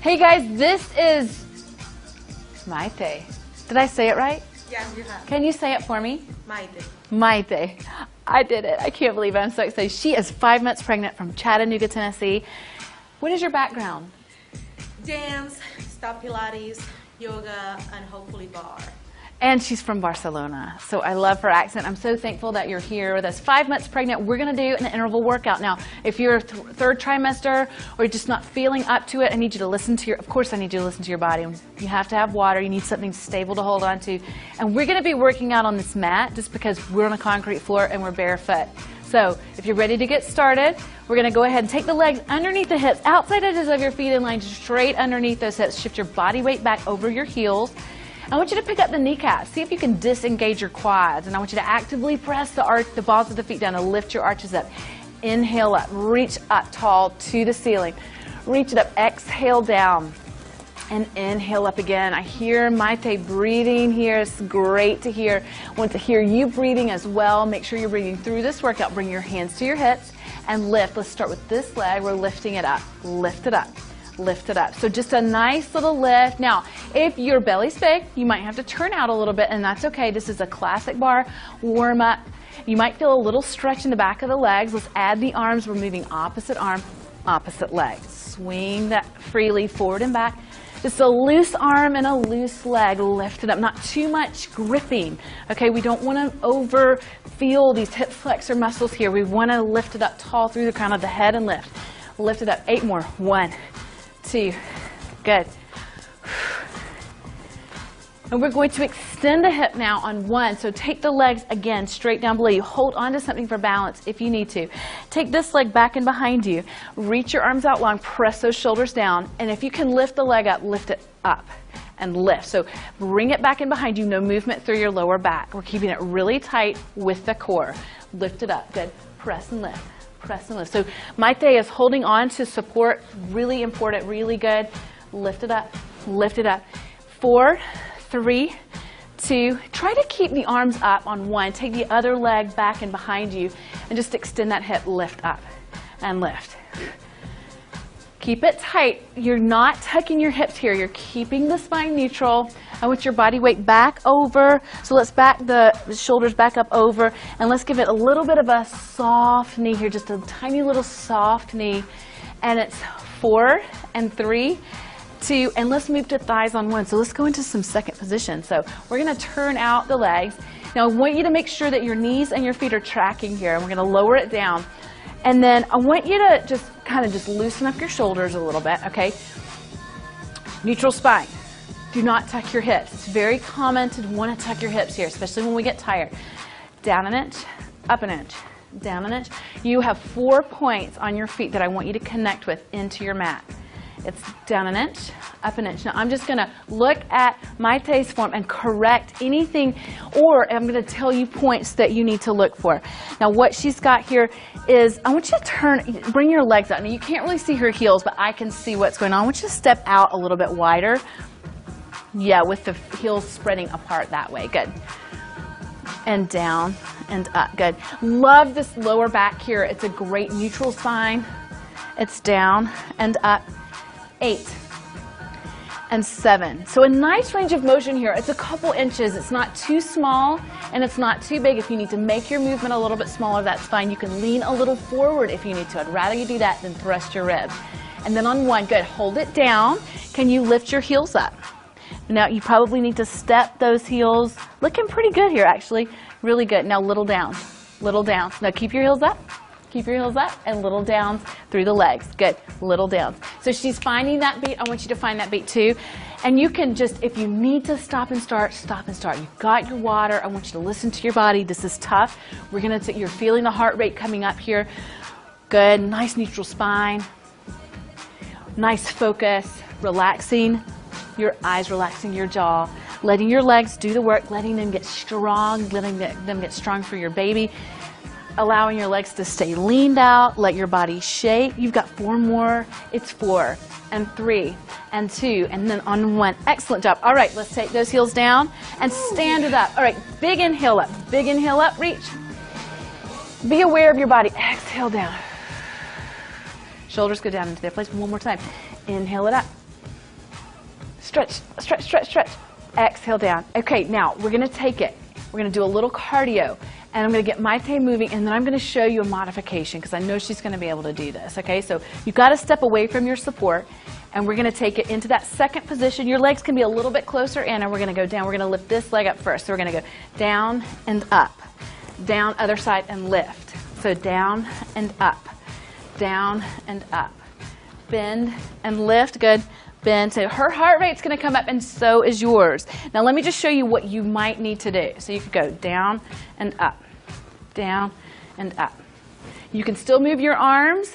Hey guys, this is Maite. Did I say it right? Yes, you have. Can you say it for me? Maite. Maite. I did it. I can't believe it. I'm so excited. She is 5 months pregnant from Chattanooga, Tennessee. What is your background? Dance, stop Pilates, yoga, and hopefully bar. And she's from Barcelona, so I love her accent. I'm so thankful that you're here with us. 5 months pregnant, we're going to do an interval workout. Now, if you're third trimester or you're just not feeling up to it, I need you to listen to of course I need you to listen to your body. You have to have water, you need something stable to hold on to. And we're going to be working out on this mat just because we're on a concrete floor and we're barefoot. So, if you're ready to get started, we're going to go ahead and take the legs underneath the hips, outside edges of your feet in line, straight underneath those hips. Shift your body weight back over your heels. I want you to pick up the kneecaps. See if you can disengage your quads. And I want you to actively press the balls of the feet down and lift your arches up. Inhale up. Reach up tall to the ceiling. Reach it up. Exhale down. And inhale up again. I hear Maite breathing here. It's great to hear. I want to hear you breathing as well. Make sure you're breathing through this workout. Bring your hands to your hips and lift. Let's start with this leg. We're lifting it up. Lift it up. Lift it up. So just a nice little lift. Now, if your belly's big, you might have to turn out a little bit, and that's okay. This is a classic bar warm up. You might feel a little stretch in the back of the legs. Let's add the arms. We're moving opposite arm, opposite leg. Swing that freely forward and back. Just a loose arm and a loose leg. Lift it up. Not too much gripping. Okay, we don't want to over feel these hip flexor muscles here. We want to lift it up tall through the crown of the head and lift. Lift it up. 8 more. 1, 2, good. And we're going to extend the hip now on 1. So take the legs again straight down below you. Hold on to something for balance if you need to. Take this leg back and behind you. Reach your arms out long. Press those shoulders down. And if you can lift the leg up, lift it up and lift. So bring it back in behind you. No movement through your lower back. We're keeping it really tight with the core. Lift it up. Good. Press and lift. Press and lift. So Maite is holding on to support. Really important. Really good. Lift it up. Lift it up. 4, 3, 2. Try to keep the arms up on 1. Take the other leg back and behind you and just extend that hip. Lift up and lift. Keep it tight. You're not tucking your hips here. You're keeping the spine neutral. I want your body weight back over. So let's back the shoulders back up over, and let's give it a little bit of a soft knee here, just a tiny little soft knee. And it's 4 and 3, 2, and let's move to thighs on 1. So let's go into some second position. So we're going to turn out the legs. Now I want you to make sure that your knees and your feet are tracking here, and we're going to lower it down. And then I want you to just kind of loosen up your shoulders a little bit, okay? Neutral spine. Do not tuck your hips. It's very common to want to tuck your hips here, especially when we get tired. Down an inch, up an inch, down an inch. You have 4 points on your feet that I want you to connect with into your mat. It's down an inch, up an inch. Now I'm just going to look at Maite's form and correct anything, or I'm going to tell you points that you need to look for. Now what she's got here is, I want you to bring your legs out. Now you can't really see her heels, but I can see what's going on. I want you to step out a little bit wider. Yeah, with the heels spreading apart that way. Good. And down and up. Good. Love this lower back here. It's a great neutral spine. It's down and up. 8 and 7. So a nice range of motion here. It's a couple inches. It's not too small and it's not too big. If you need to make your movement a little bit smaller, that's fine. You can lean a little forward if you need to. I'd rather you do that than thrust your ribs. And then on 1, good. Hold it down. Can you lift your heels up? Now you probably need to step those heels. Looking pretty good here, actually. Really good. Now little downs. Little downs. Now keep your heels up. Keep your heels up and little downs through the legs. Good. Little downs. So she's finding that beat. I want you to find that beat too. And you can just, if you need to stop and start, stop and start. You've got your water. I want you to listen to your body. This is tough. We're going to, you're feeling the heart rate coming up here. Good. Nice neutral spine. Nice focus. Relaxing your eyes, relaxing your jaw. Letting your legs do the work. Letting them get strong. Letting them get strong for your baby. Allowing your legs to stay leaned out, let your body shake. You've got 4 more. It's 4 and 3 and 2 and then on 1. Excellent job. All right, let's take those heels down and stand it up. All right, big inhale up. Big inhale up, reach. Be aware of your body. Exhale down. Shoulders go down into their place. One more time. Inhale it up. Stretch, stretch, stretch, stretch. Exhale down. Okay, now we're going to take it. We're going to do a little cardio. And I'm going to get Maite moving, and then I'm going to show you a modification because I know she's going to be able to do this. Okay, so you've got to step away from your support, and we're going to take it into that second position. Your legs can be a little bit closer in, and we're going to go down. We're going to lift this leg up first. So we're going to go down and up, down, other side, and lift. So down and up, down and up. Bend and lift. Good. Bend. So her heart rate's going to come up, and so is yours. Now let me just show you what you might need to do. So you could go down and up, down and up. You can still move your arms,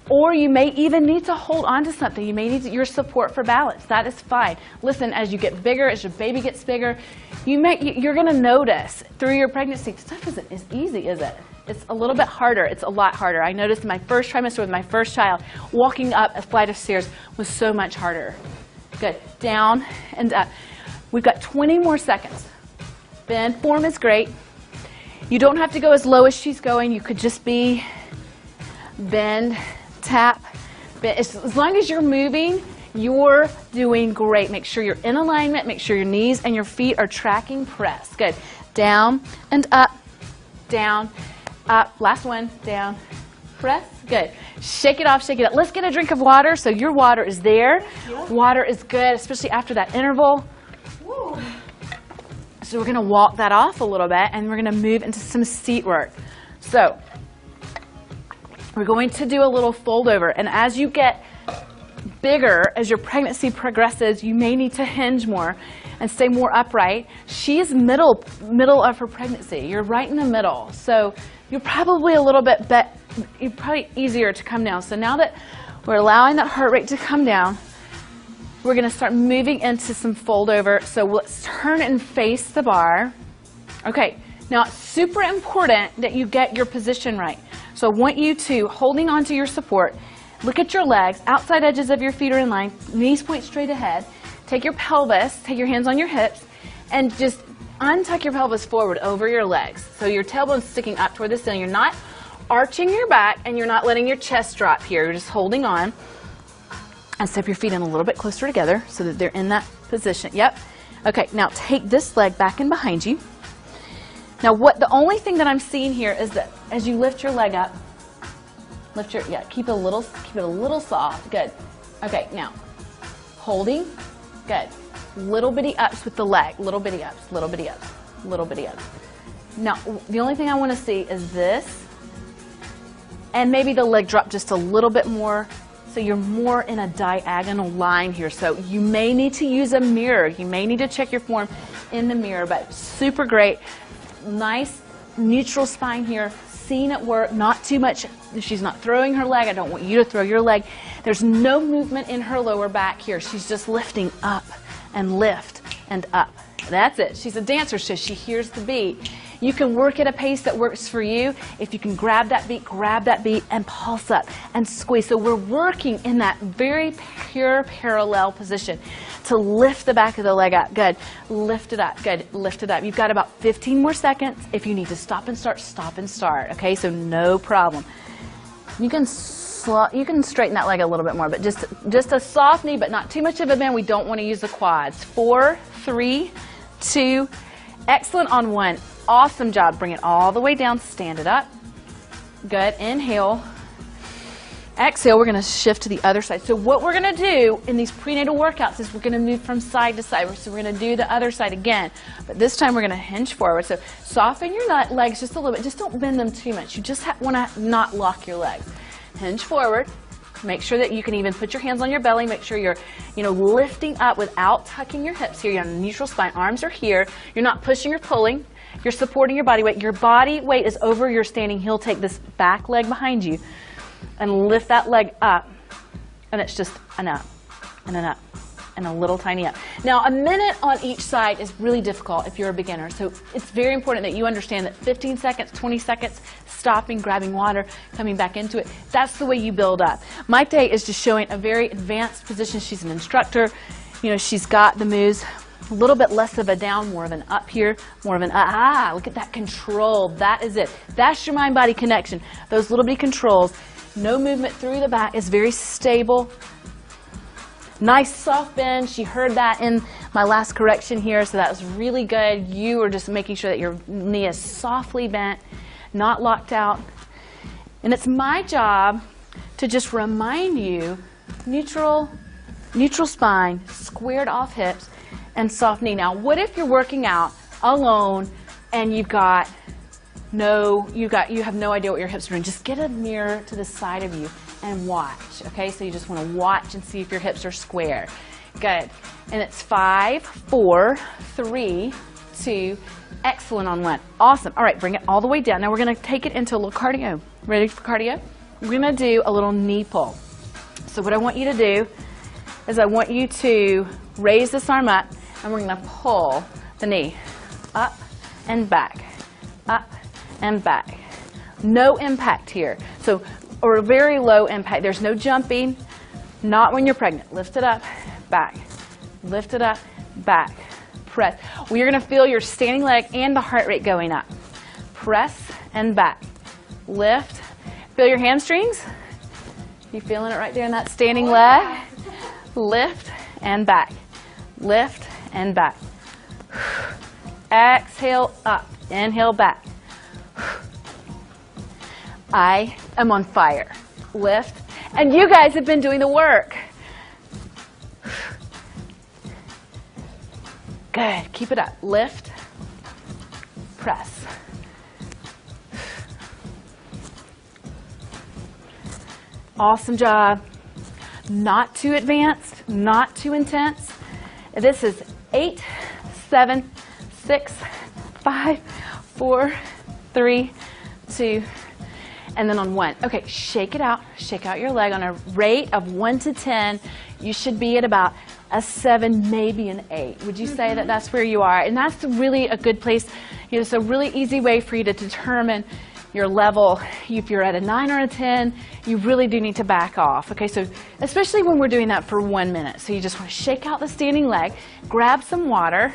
or you may even need to hold on to something. You may need your support for balance. That is fine. Listen, as you get bigger, as your baby gets bigger, you're going to notice through your pregnancy, stuff isn't as easy, is it? It's a little bit harder. It's a lot harder. I noticed in my first trimester with my first child, walking up a flight of stairs was so much harder. Good. Down and up. We've got 20 more seconds. Bend. Form is great. You don't have to go as low as she's going. You could just be bend, tap, bend. As long as you're moving, you're doing great. Make sure you're in alignment. Make sure your knees and your feet are tracking press. Good. Down and up, down, up. Last one. Down, press. Good. Shake it off, shake it up. Let's get a drink of water. So your water is there. Yep. Water is good, especially after that interval. Woo. So we're going to walk that off a little bit, and we're going to move into some seat work. So we're going to do a little fold over, and as you get bigger, as your pregnancy progresses, you may need to hinge more and stay more upright. She's middle of her pregnancy. You're right in the middle, so you're probably a little bit you're probably easier to come down. So now that we're allowing that heart rate to come down, we're going to start moving into some fold over. So let's turn and face the bar. Okay, now it's super important that you get your position right. So I want you to, holding on to your support, look at your legs, outside edges of your feet are in line, knees point straight ahead. Take your pelvis, take your hands on your hips, and just untuck your pelvis forward over your legs. So your tailbone's sticking up toward the ceiling. You're not arching your back, and you're not letting your chest drop here. You're just holding on. And step your feet in a little bit closer together so that they're in that position. Yep. Okay, now take this leg back in behind you. Now the only thing that I'm seeing here is that as you lift your leg up, keep it a little soft. Good. Okay, now holding. Good. Little bitty ups with the leg. Little bitty ups, little bitty ups, little bitty ups. Now the only thing I want to see is this, and maybe the leg drop just a little bit more. So you're more in a diagonal line here. So you may need to use a mirror. You may need to check your form in the mirror, but super great. Nice neutral spine here. Seen at work, not too much. She's not throwing her leg. I don't want you to throw your leg. There's no movement in her lower back here. She's just lifting up and lift and up. That's it. She's a dancer, so she hears the beat. You can work at a pace that works for you. If you can grab that beat and pulse up and squeeze. So we're working in that very pure parallel position to lift the back of the leg up. Good. Lift it up. Good. Lift it up. You've got about 15 more seconds. If you need to stop and start, stop and start. Okay, so no problem. You can straighten that leg a little bit more, but just a soft knee, but not too much of a bend. We don't want to use the quads. 4, 3, 2, excellent on 1. Awesome job. Bring it all the way down. Stand it up. Good. Inhale. Exhale. We're going to shift to the other side. So what we're going to do in these prenatal workouts is we're going to move from side to side. So we're going to do the other side again. But this time we're going to hinge forward. So soften your legs just a little bit. Just don't bend them too much. You just want to not lock your legs. Hinge forward. Make sure that you can even put your hands on your belly. Make sure you're, lifting up without tucking your hips here. You're on a neutral spine. Arms are here. You're not pushing or pulling. You're supporting your body weight. Your body weight is over your standing heel. Take this back leg behind you and lift that leg up. And it's just an up and an up and a little tiny up. Now, a minute on each side is really difficult if you're a beginner. So it's very important that you understand that 15 seconds, 20 seconds, stopping, grabbing water, coming back into it. That's the way you build up. Maite is just showing a very advanced position. She's an instructor. She's got the moves. A little bit less of a down, more of an up here, more of an look at that control. That is it. That's your mind-body connection. Those little bitty controls. No movement through the back is very stable. Nice soft bend. She heard that in my last correction here, so that was really good. You are just making sure that your knee is softly bent, not locked out. And it's my job to just remind you, neutral spine, squared off hips, and soft knee. Now, what if you're working out alone and you have no idea what your hips are doing? Just get a mirror to the side of you and watch, okay? So you just want to watch and see if your hips are square. Good. And it's 5, 4, 3, 2, excellent on 1. Awesome. All right, bring it all the way down. Now we're going to take it into a little cardio. Ready for cardio? We're going to do a little knee pull. So what I want you to do is I want you to raise this arm up, and we're going to pull the knee up and back, up and back. No impact here. So, or very low impact. There's no jumping, not when you're pregnant. Lift it up, back. Lift it up, back. Press. Well, you're going to feel your standing leg and the heart rate going up. Press and back. Lift. Feel your hamstrings? You feeling it right there in that standing leg? Lift and back. Lift and back. Exhale up. Inhale back. I am on fire. Lift. And you guys have been doing the work. Good. Keep it up. Lift. Press. Awesome job. Not too advanced, not too intense. This is 8, 7, 6, 5, 4, 3, 2, and then on 1. Okay, shake it out. Shake out your leg. On a rate of 1 to 10, you should be at about a 7, maybe an 8. Would you say that that's where you are? And that's really a good place. It's a really easy way for you to determine your level. If you're at a 9 or a 10, you really do need to back off. Okay, so especially when we're doing that for 1 minute. So you just want to shake out the standing leg, grab some water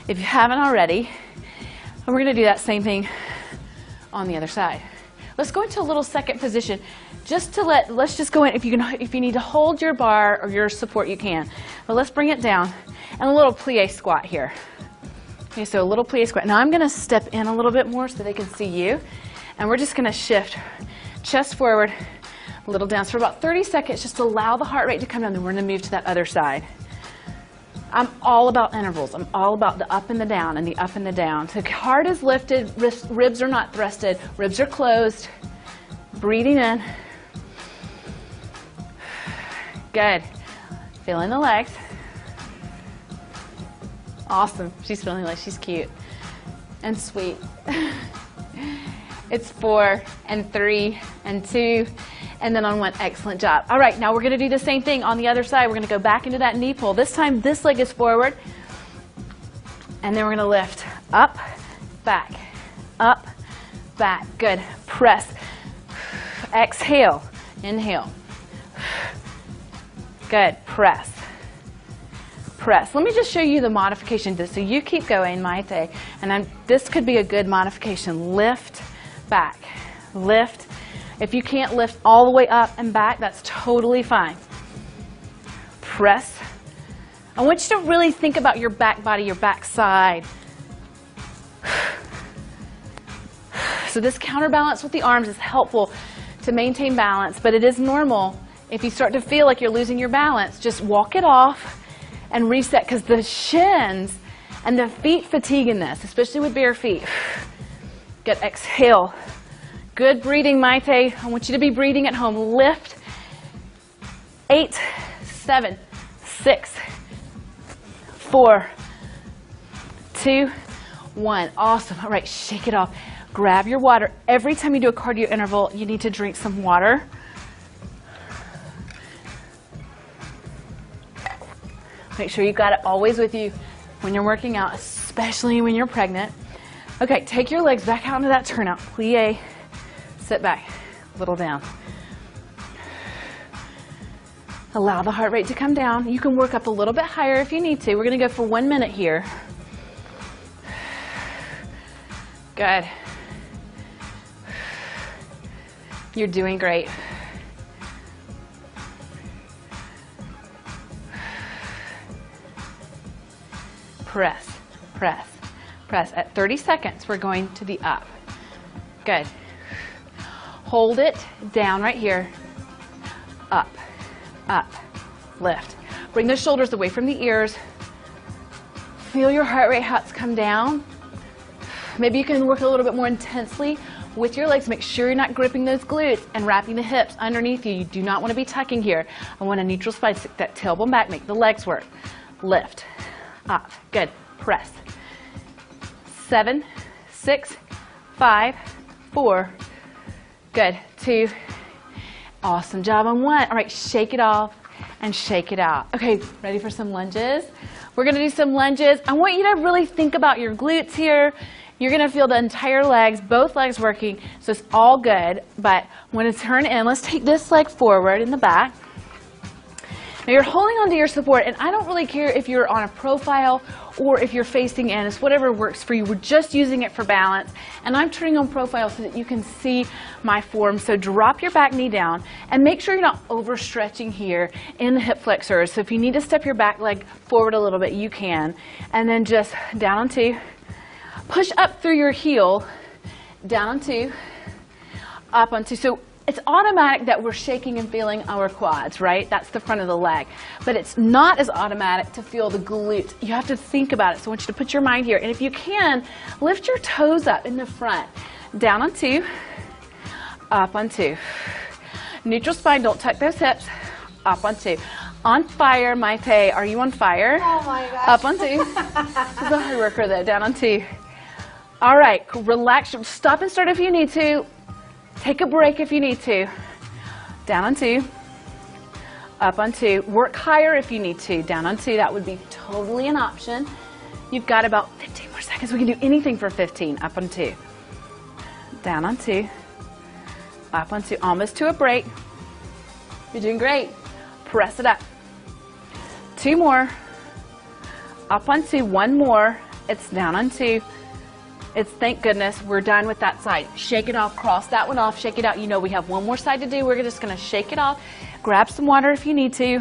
if you haven't already, and we're going to do that same thing on the other side. Let's go into a little second position. Just to let's just go in. If you need to hold your bar or your support, you can. But let's bring it down and a little plie squat here. Okay, so a little plie squat. Now I'm going to step in a little bit more so they can see you. And we're just going to shift chest forward, a little down. So for about 30 seconds, just allow the heart rate to come down. Then we're going to move to that other side. I'm all about intervals. I'm all about the up and the down and the up and the down. So heart is lifted, ribs are not thrusted, ribs are closed. Breathing in. Good. Feeling the legs. Awesome. She's feeling like she's cute and sweet. It's 4 and 3 and 2 and then on 1. Excellent job. All right, now we're going to do the same thing on the other side. We're going to go back into that knee pull. This time this leg is forward and then we're going to lift up, back, up, back. Good. Press. Exhale. Inhale. Good. Press. Press. Let me just show you the modification. So you keep going, Maite, and this could be a good modification. Lift, back, lift. If you can't lift all the way up and back, that's totally fine. Press. I want you to really think about your back body, your back side. So this counterbalance with the arms is helpful to maintain balance, but it is normal. If you start to feel like you're losing your balance, just walk it off and reset, because the shins and the feet fatigue in this, especially with bare feet. Good. Exhale. Good breathing, Maite. I want you to be breathing at home. Lift. 8, 7, 6, 4, 2, 1. Awesome. All right, shake it off. Grab your water. Every time you do a cardio interval, you need to drink some water. Make sure you got it always with you when you're working out, especially when you're pregnant. Okay, take your legs back out into that turnout. Plie. Sit back. A little down. Allow the heart rate to come down. You can work up a little bit higher if you need to. We're going to go for 1 minute here. Good. You're doing great. press, press, press. At 30 seconds, we're going to the up. Good. Hold it down right here. Up, up, lift. Bring the shoulders away from the ears. Feel your heart rate come down. Maybe you can work a little bit more intensely with your legs. Make sure you're not gripping those glutes and wrapping the hips underneath you. You do not want to be tucking here. I want a neutral spine. Stick that tailbone back. Make the legs work. Lift, up. Good. Press. 7, 6, 5, 4. Good. 2. Awesome job on 1. All right, shake it off and shake it out. Okay, ready for some lunges? We're going to do some lunges. I want you to really think about your glutes here. You're going to feel the entire legs, both legs working, so it's all good. But when it's turn in, let's take this leg forward in the back. Now you're holding onto your support, and I don't really care if you're on a profile or if you're facing in. It's whatever works for you. We're just using it for balance, and I'm turning on profile so that you can see my form. So drop your back knee down, and make sure you're not overstretching here in the hip flexors. So if you need to step your back leg forward a little bit, you can. And then just down on 2. Push up through your heel, down on 2, up on 2. So it's automatic that we're shaking and feeling our quads, right? That's the front of the leg. But it's not as automatic to feel the glutes. You have to think about it. So I want you to put your mind here. And if you can, lift your toes up in the front. Down on 2, up on 2. Neutral spine, don't tuck those hips. Up on 2. On fire, Maite. Are you on fire? Oh my gosh. Up on 2. This is a hard worker though. Down on 2. All right, relax. Stop and start if you need to. Take a break if you need to. Down on 2. Up on 2. Work higher if you need to. Down on 2. That would be totally an option. You've got about 15 more seconds. We can do anything for 15. Up on 2. Down on 2. Up on 2. Almost to a break. You're doing great. Press it up. 2 more. Up on 2. 1 more. It's down on 2. It's thank goodness we're done with that side. Shake it off, cross that one off, shake it out. You know we have one more side to do. We're just going to shake it off. Grab some water if you need to.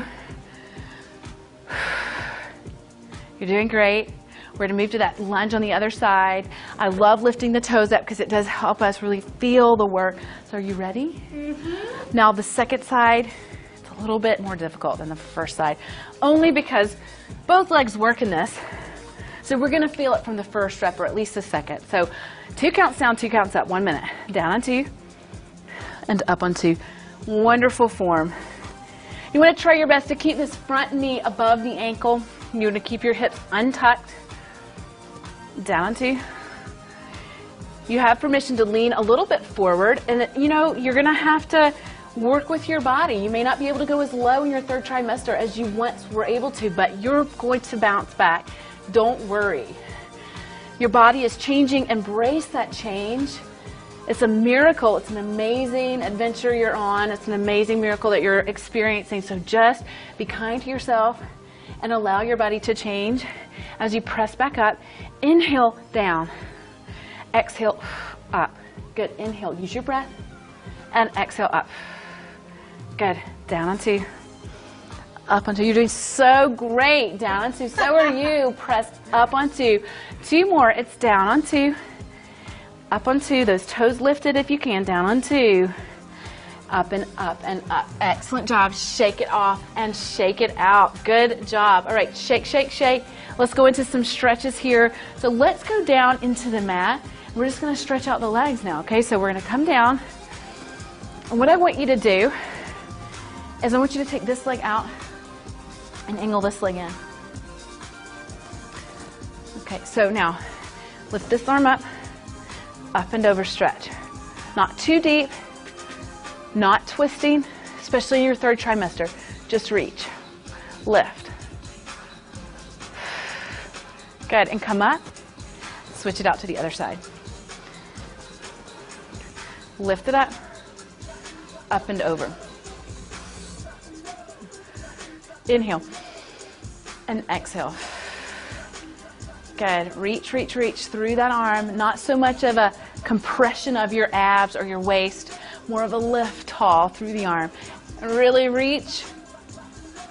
You're doing great. We're going to move to that lunge on the other side. I love lifting the toes up because it does help us really feel the work. So are you ready? Mm-hmm. Now the second side, it's a little bit more difficult than the first side, only because both legs work in this. So we're going to feel it from the first rep, or at least the second. So 2 counts down, 2 counts up, 1 minute. Down on 2 and up on 2. Wonderful form. You want to try your best to keep this front knee above the ankle. You want to keep your hips untucked. Down on 2. You have permission to lean a little bit forward, and you know you're going to have to work with your body. You may not be able to go as low in your third trimester as you once were able to, but you're going to bounce back. Don't worry. Your body is changing. Embrace that change. It's a miracle. It's an amazing adventure you're on. It's an amazing miracle that you're experiencing. So just be kind to yourself and allow your body to change as you press back up. Inhale, down. Exhale, up. Good. Inhale, use your breath. And exhale, up. Good. Down on 2. Up on 2. You're doing so great. Down on 2. So are you. Press up on 2. 2 more. It's down on 2. Up on 2. Those toes lifted if you can. Down on 2. Up and up and up. Excellent job. Shake it off and shake it out. Good job. All right. Shake, shake, shake. Let's go into some stretches here. So let's go down into the mat. We're just going to stretch out the legs now. Okay. So we're going to come down. And what I want you to do is I want you to take this leg out and angle this leg in. Okay, so now lift this arm up and over stretch. Not too deep, not twisting, especially in your third trimester. Just reach, lift. Good, and come up, switch it out to the other side. Lift it up and over. Inhale and exhale. Good. Reach, reach, reach through that arm. Not so much of a compression of your abs or your waist, more of a lift tall through the arm. Really reach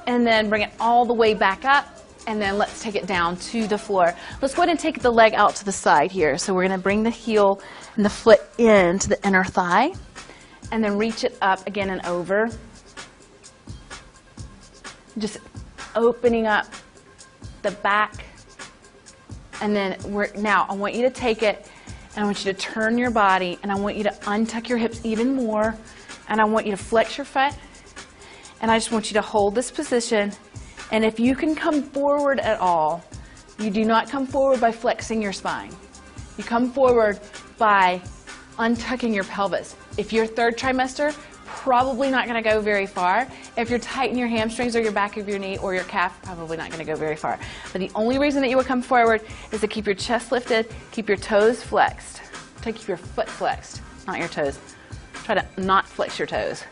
and then bring it all the way back up And then let's take it down to the floor. Let's go ahead and take the leg out to the side here. So we're going to bring the heel and the foot into the inner thigh. And then reach it up again and over. Just opening up the back. And then now I want you to take it and I want you to turn your body and I want you to untuck your hips even more. And I want you to flex your foot. And I just want you to hold this position. And if you can come forward at all, you do not come forward by flexing your spine. You come forward by untucking your pelvis. If you're third trimester, probably not going to go very far. If you're tight in your hamstrings or your back of your knee or your calf, probably not going to go very far. But the only reason that you would come forward is to keep your chest lifted, keep your toes flexed. To keep your foot flexed, not your toes. Try to not flex your toes.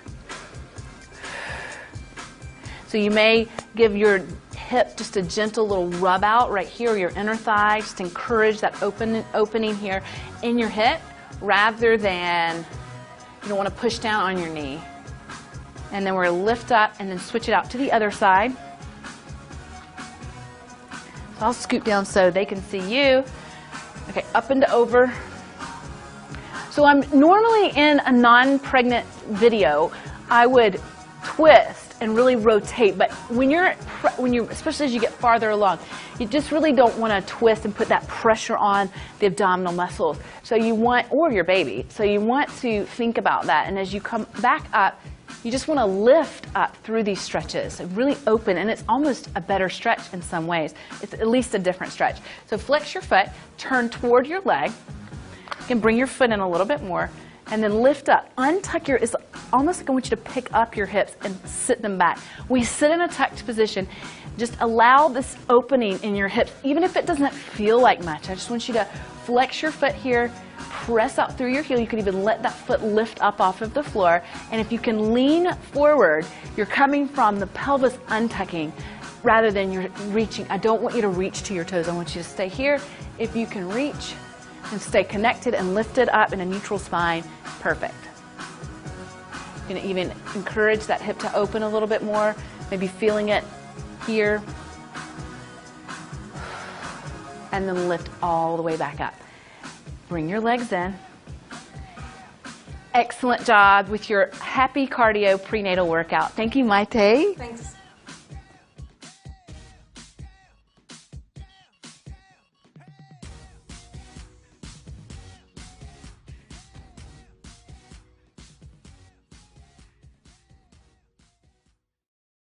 So you may give your hip just a gentle little rub out right here, or your inner thigh. Just encourage that opening here in your hip rather than, you don't want to push down on your knee. And then we're going to lift up and then switch it out to the other side. So I'll scoot down so they can see you. Okay, up and over. So I'm normally in a non-pregnant video, I would twist and really rotate, but when you're especially as you get farther along, you just really don't want to twist and put that pressure on the abdominal muscles. So you want, or your baby, so you want to think about that. And as you come back up, you just want to lift up through these stretches, really open, and it's almost a better stretch in some ways. It's at least a different stretch. So flex your foot, turn toward your leg. You can bring your foot in a little bit more. And then lift up. Untuck your, it's almost like I want you to pick up your hips and sit them back. We sit in a tucked position. Just allow this opening in your hips, even if it doesn't feel like much. I just want you to flex your foot here, press out through your heel. You can even let that foot lift up off of the floor. And if you can lean forward, you're coming from the pelvis untucking rather than you're reaching. I don't want you to reach to your toes. I want you to stay here. If you can reach, and stay connected and lifted up in a neutral spine. Perfect. You can even encourage that hip to open a little bit more, maybe feeling it here. And then lift all the way back up. Bring your legs in. Excellent job with your happy cardio prenatal workout. Thank you, Maite. Thanks.